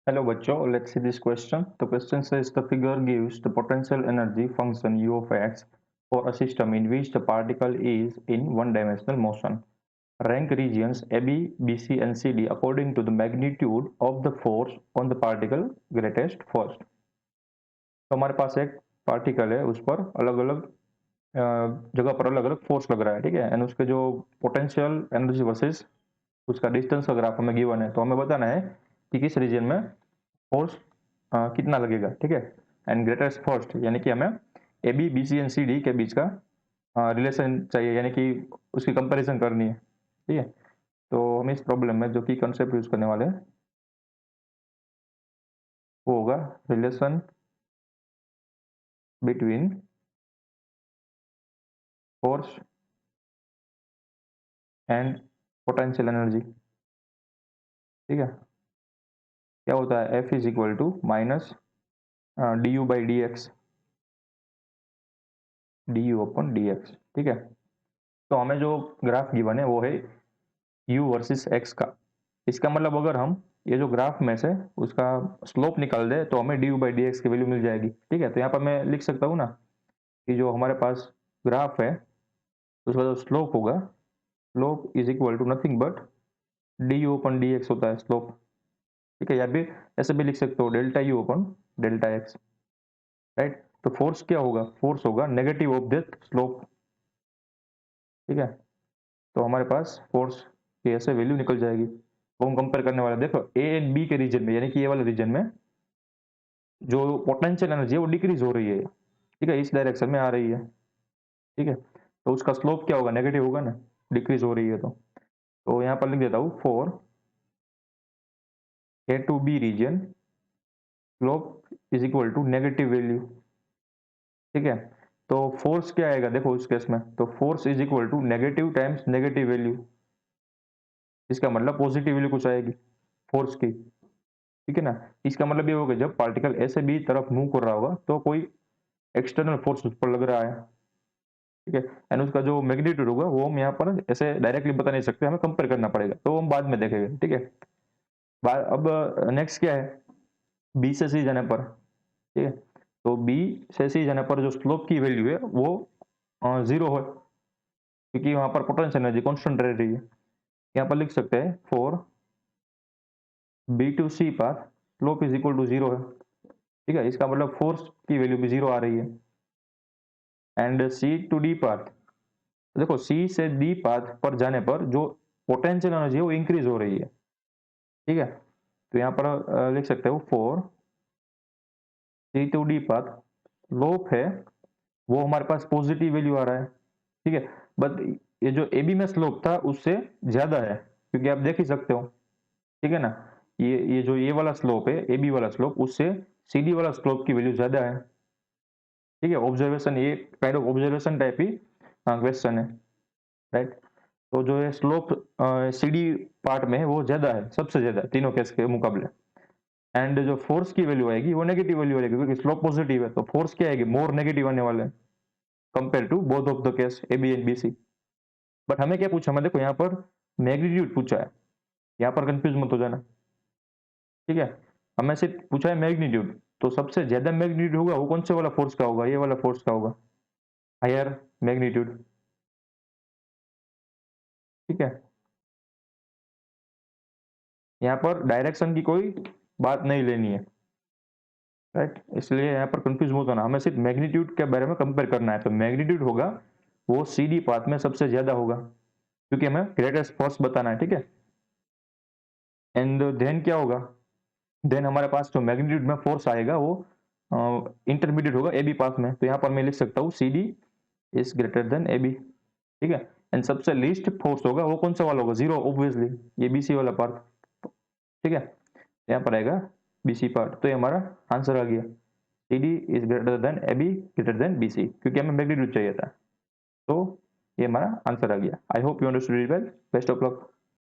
Hello बच्चों, let's see this question. The question says the figure gives the potential energy function u of x for a system in which the particle is in one-dimensional motion. Rank regions A, B, B, C and C, D according to the magnitude of the force on the particle greatest first. तो हमारे पास एक particle है, उस पर अलग अलग जगह पर अलग अलग फोर्स लग रहा है, ठीक है। एंड उसके जो पोटेंशियल एनर्जी वर्सेस उसका डिस्टेंस का ग्राफ हमें गिवन है, तो हमें बताना है कि किस रीजन में फोर्स कितना लगेगा, ठीक है। एंड ग्रेटेस्ट फर्स्ट यानी कि हमें A B B C and C D के बीच का रिलेशन चाहिए, यानी कि उसकी कंपैरिजन करनी है, ठीक है। तो हम इस प्रॉब्लम में जो कि कंसेप्ट यूज करने वाले हैं वो होगा relation between force and potential energy, ठीक है। क्या होता है F is equal to minus D U by D X, D U upon D X, ठीक है। तो हमें जो ग्राफ गिवन है वो है u वर्सेस x का। इसका मतलब अगर हम ये जो ग्राफ में से उसका स्लोप निकाल दे तो हमें du बाई डी एक्स की वैल्यू मिल जाएगी, ठीक है। तो यहाँ पर मैं लिख सकता हूँ ना कि जो हमारे पास ग्राफ है उसका जो स्लोप होगा, slope is equal to nothing but D U upon D X होता है स्लोप, ठीक है। या भी ऐसे भी लिख सकते हो डेल्टा यू अपन डेल्टा एक्स, राइट। तो फोर्स क्या होगा, फोर्स होगा नेगेटिव ऑफ दैट स्लोप, ठीक है। तो हमारे पास फोर्स की ऐसे वैल्यू निकल जाएगी, वो हम कंपेयर करने वाले। देखो ए एंड बी के रीजन में, यानी कि ये वाले रीजन में जो पोटेंशियल एनर्जी है वो डिक्रीज हो रही है, ठीक है, इस डायरेक्शन में आ रही है, ठीक है। तो उसका स्लोप क्या होगा, नेगेटिव होगा ना, डिक्रीज हो रही है। तो यहाँ पर लिख देता हूँ for A to B region slope is equal to negative value, ठीक है। तो फोर्स क्या आएगा देखो उस केस में, तो force is equal to negative times negative value, इसका मतलब पॉजिटिव वैल्यू कुछ आएगी फोर्स की, ठीक है ना। इसका मतलब ये होगा जब पार्टिकल ऐसे बी तरफ मूव कर रहा होगा तो कोई एक्सटर्नल फोर्स उस पर लग रहा है, ठीक है। एंड उसका जो मैग्नीट्यूड होगा वो हम यहाँ पर ऐसे डायरेक्टली बता नहीं सकते, हमें कंपेयर करना पड़ेगा, तो हम बाद में देखेंगे, ठीक है। अब नेक्स्ट क्या है, बी से सी जाने पर, ठीक है। तो बी से सी जाने पर जो स्लोप की वैल्यू है वो जीरो है, क्योंकि वहां पर पोटेंशियल एनर्जी कॉन्स्टेंट रह रही है। यहाँ पर लिख सकते हैं for B to C path slope is equal to zero है, ठीक है। इसका मतलब फोर्स की वैल्यू भी जीरो आ रही है। And C to D path, देखो सी से डी पाथ पर जाने पर जो पोटेंशियल एनर्जी है वो इंक्रीज हो रही है, ठीक है। तो यहाँ पर लिख सकते हो for C to D path slope है वो हमारे पास पॉजिटिव वैल्यू आ रहा है, ठीक है। बट ये जो ए बी में स्लोप था उससे ज्यादा है, क्योंकि आप देख ही सकते हो, ठीक है ना। ये जो ये वाला स्लोप है ए बी वाला स्लोप उससे सी डी वाला स्लोप की वैल्यू ज्यादा है, ठीक है। ऑब्जर्वेशन, ये kind of observation type he question है, राइट। तो जो है स्लोप सी डी पार्ट में है वो ज्यादा है, सबसे ज्यादा तीनों केस के मुकाबले। एंड जो फोर्स की वैल्यू आएगी वो नेगेटिव वैल्यू आएगी, क्योंकि स्लोप पॉजिटिव है तो फोर्स क्या आएगी, मोर नेगेटिव आने वाले हैं compare to both of the case A B and B C. But हमें क्या पूछा, हमें देखो यहाँ पर मैग्नीट्यूड पूछा है, यहाँ पर कंफ्यूज मत हो जाना, ठीक है। हमें सिर्फ पूछा है मैग्नीट्यूड, तो सबसे ज्यादा मैग्नीट्यूड होगा वो कौन से वाला फोर्स का होगा, ये वाला फोर्स का होगा, हायर मैग्नीट्यूड, ठीक है। यहाँ पर डायरेक्शन की कोई बात नहीं लेनी है, राइट। इसलिए यहाँ पर कंफ्यूज मत होना, हमें सिर्फ मैग्नीट्यूड के बारे में कंपेयर करना है। तो मैग्नीट्यूड होगा वो सी डी पाथ में सबसे ज्यादा होगा, क्योंकि हमें ग्रेटेस्ट फोर्स बताना है, ठीक है। एंड देन क्या होगा, देन हमारे पास जो मैग्नीट्यूड में फोर्स आएगा वो इंटरमीडिएट होगा ए बी पाथ में। तो यहाँ पर मैं लिख सकता हूँ C D is greater than A B, ठीक है। एंड सबसे लीस्ट फोर्स होगा वो कौन सा वाला होगा, जीरो ऑब्वियसली, ये बी सी वाला पार्ट, ठीक है। यहाँ पर आएगा बी सी पार्ट, तो ये हमारा आंसर आ गया, C D is greater than A B greater than B C, क्योंकि हमें मैग्नीट्यूड चाहिए था। तो ये हमारा आंसर आ गया। I hope you understood it well, best of luck.